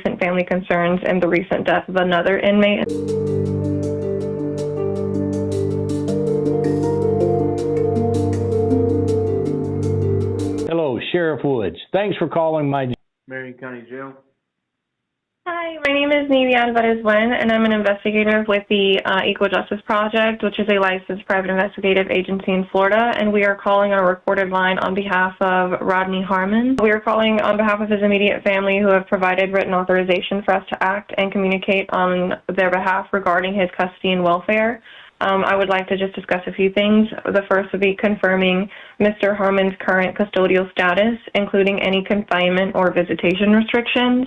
recent family concerns and the recent death of another inmate. Hello, Sheriff Woods. Thanks for calling my Marion County Jail. Hi, my name is Nivian Varezwen, and I'm an investigator with the Equal Justice Project, which is a licensed private investigative agency in Florida, and we are calling on a recorded line on behalf of Rodney Harmon. We are calling on behalf of his immediate family who have provided written authorization for us to act and communicate on their behalf regarding his custody and welfare. I would like to just discuss a few things. The first would be confirming Mr. Harmon's current custodial status, including any confinement or visitation restrictions.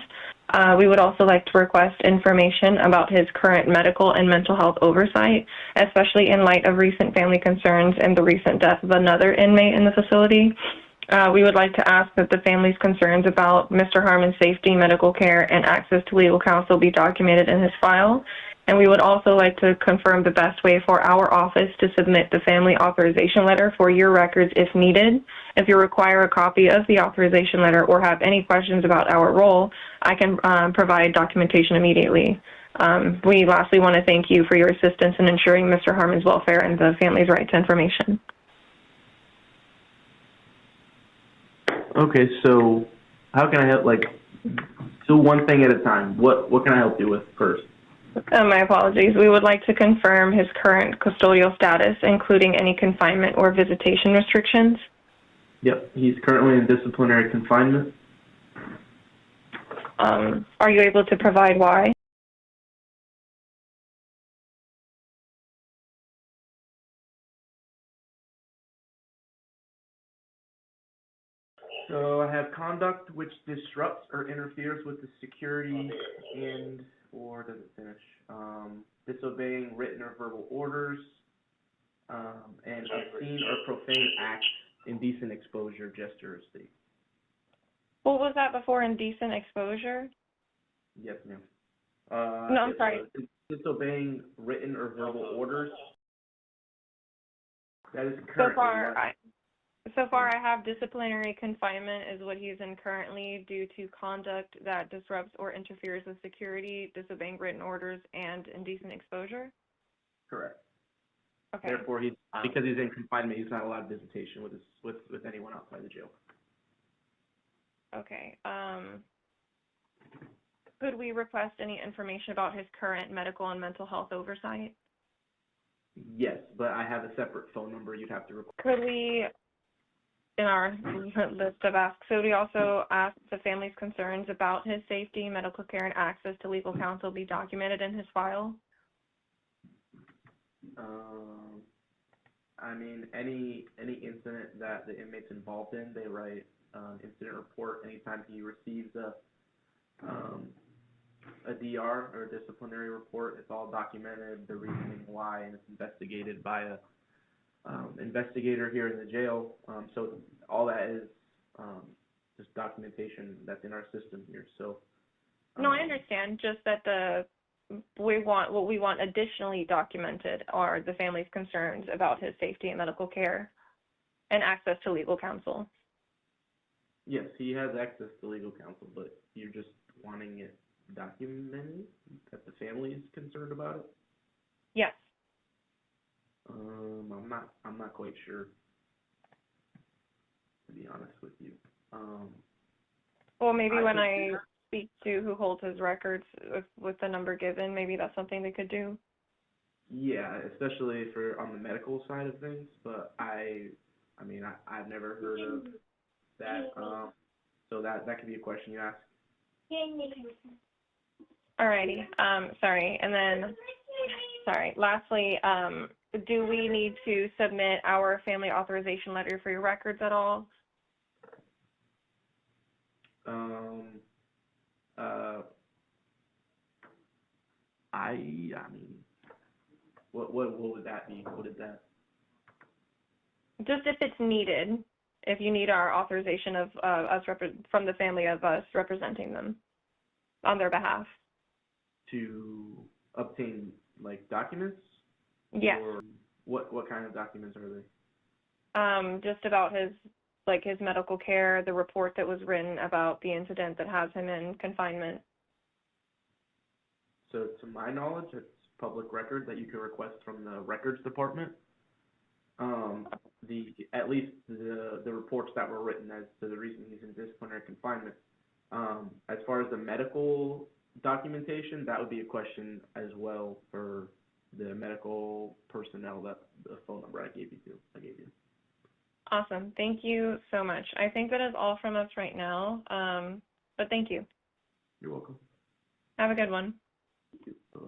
We would also like to request information about his current medical and mental health oversight, especially in light of recent family concerns and the recent death of another inmate in the facility. We would like to ask that the family's concerns about Mr. Harmon's safety, medical care, and access to legal counsel be documented in his file. And we would also like to confirm the best way for our office to submit the family authorization letter for your records if needed. If you require a copy of the authorization letter or have any questions about our role, I can provide documentation immediately. We lastly want to thank you for your assistance in ensuring Mr. Harmon's welfare and the family's right to information. Okay, so how can I help? So one thing at a time. What can I help you with first? My apologies. We would like to confirm his current custodial status, including any confinement or visitation restrictions. Yep, he's currently in disciplinary confinement. Are you able to provide why? So I have conduct which disrupts or interferes with the security or does it finish? Disobeying written or verbal orders, and obscene or profane acts, indecent exposure, gesture, or state. What was that before indecent exposure? Yes, ma'am. No, I'm sorry. Disobeying written or verbal orders. That is currently. So far, I have disciplinary confinement is what he's in currently due to conduct that disrupts or interferes with security, disobeying written orders, and indecent exposure? Correct. Okay. Therefore, because he's in confinement, he's not allowed visitation with anyone outside the jail. Okay. Could we request any information about his current medical and mental health oversight? Yes, but I have a separate phone number you'd have to request. Could we, in our list of asks, so we also ask the family's concerns about his safety, medical care, and access to legal counsel be documented in his file? I mean, any incident that the inmate's involved in, they write incident report anytime he receives a DR or a disciplinary report. It's all documented, the reasoning why, and it's investigated by a investigator here in the jail. So all that is just documentation that's in our system here. So no, I understand. Just that what we want additionally documented are the family's concerns about his safety and medical care and access to legal counsel. Yes, he has access to legal counsel, but you're just wanting it documented that the family is concerned about it? Yes. I'm not quite sure, to be honest with you. Well, maybe when I speak to who holds his records with the number given, maybe that's something they could do. Yeah, especially for on the medical side of things, but I've never heard of that. So that could be a question you ask. Alrighty. Sorry. And then, lastly, do we need to submit our family authorization letter for your records at all? I mean, what would that be? What is that? Just if it's needed, if you need our authorization of from the family of us representing them on their behalf. To obtain documents? Yes. Or what kind of documents are they? Just about his medical care, the report that was written about the incident that has him in confinement. So to my knowledge, it's public record that you can request from the records department. At least the reports that were written as to the reason he's in disciplinary confinement. As far as the medical documentation, that would be a question as well for the medical personnel, that the phone number I gave you. Awesome. Thank you so much. I think that is all from us right now, but thank you. You're welcome. Have a good one. Thank you. Bye-bye.